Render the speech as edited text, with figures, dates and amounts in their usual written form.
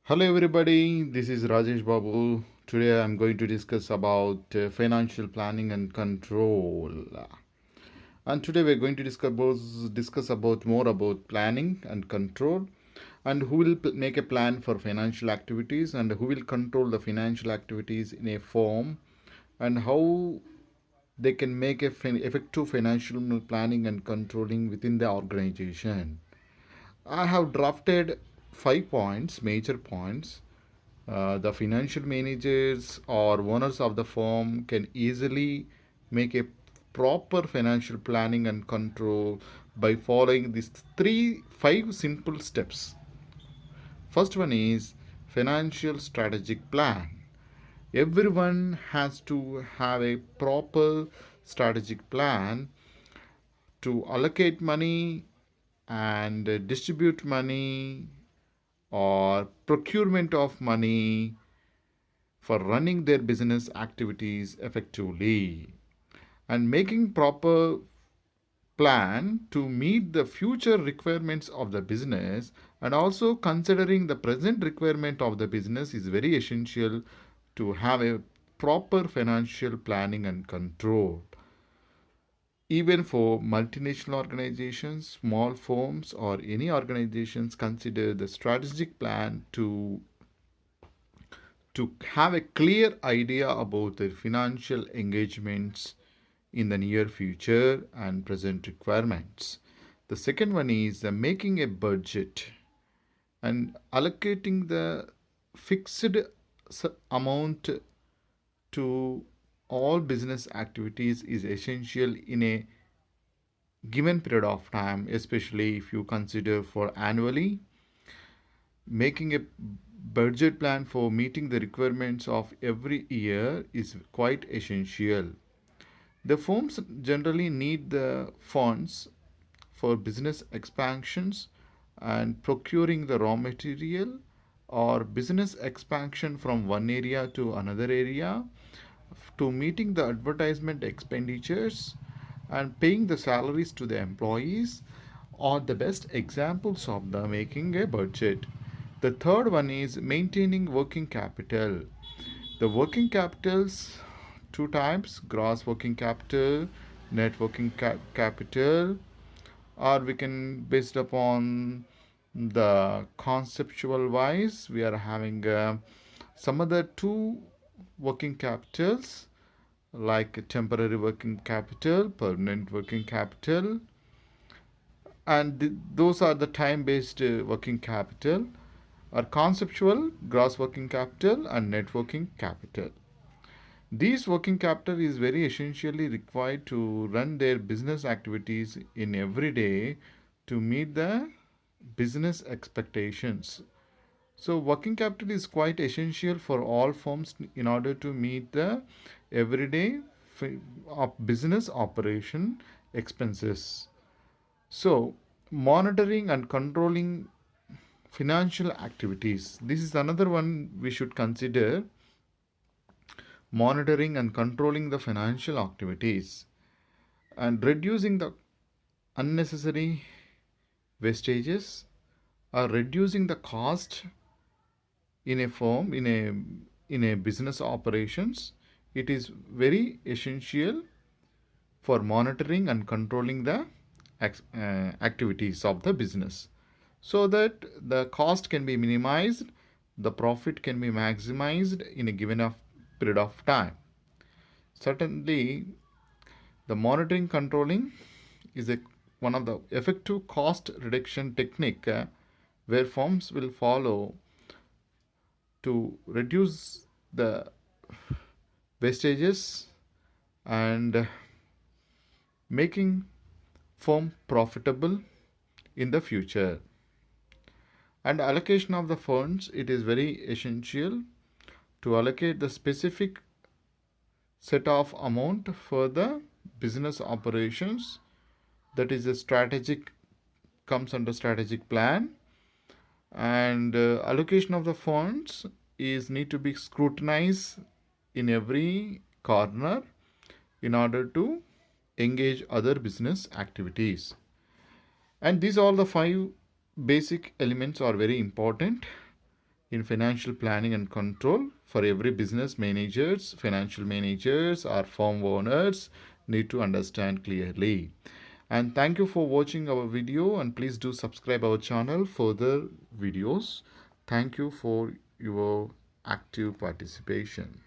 Hello everybody, this is Rajesh Babu. Today I'm going to discuss about financial planning and control. And today we're going to discuss about more about planning and control and who will make a plan for financial activities and who will control the financial activities in a firm and how they can make a effective financial planning and controlling within the organization. I have drafted 5 points, major points. The financial managers or owners of the firm can easily make a proper financial planning and control by following these five simple steps. First one is financial strategic plan. Everyone has to have a proper strategic plan to allocate money and distribute money or procurement of money for running their business activities effectively and making proper plan to meet the future requirements of the business and also considering the present requirement of the business is very essential to have a proper financial planning and control. Even for multinational organizations, small firms, or any organizations, consider the strategic plan to have a clear idea about their financial engagements in the near future and present requirements. The second one is making a budget and allocating the fixed amount to all business activities is essential in a given period of time, especially if you consider for annually. Making a budget plan for meeting the requirements of every year is quite essential. The firms generally need the funds for business expansions and procuring the raw material or business expansion from one area to another area to meeting the advertisement expenditures and paying the salaries to the employees are the best examples of the making a budget. The third one is maintaining working capital. The working capitals two types: gross working capital, net working capital, or we can based upon the conceptual wise we are having some other two working capitals like temporary working capital, permanent working capital, and those are the time based working capital or conceptual gross working capital and net working capital. These working capital is very essentially required to run their business activities in every day to meet the business expectations. So working capital is quite essential for all firms in order to meet the everyday business operation expenses. So monitoring and controlling financial activities. This is another one we should consider: monitoring and controlling the financial activities and reducing the unnecessary wastages or reducing the cost in a firm in a business operations. It is very essential for monitoring and controlling the activities of the business so that the cost can be minimized, the profit can be maximized in a given period of time. Certainly, the monitoring controlling is one of the effective cost reduction technique where firms will follow to reduce the wastages and making firm profitable in the future. And allocation of the funds, it is very essential to allocate the specific set of amount for the business operations. That is a strategic, comes under strategic plan, and allocation of the funds is need to be scrutinized in every corner in order to engage other business activities. And these all the five basic elements are very important in financial planning and control. For every business managers, financial managers or firm owners need to understand clearly. And thank you for watching our video, and please do subscribe our channel for further videos. Thank you for your active participation.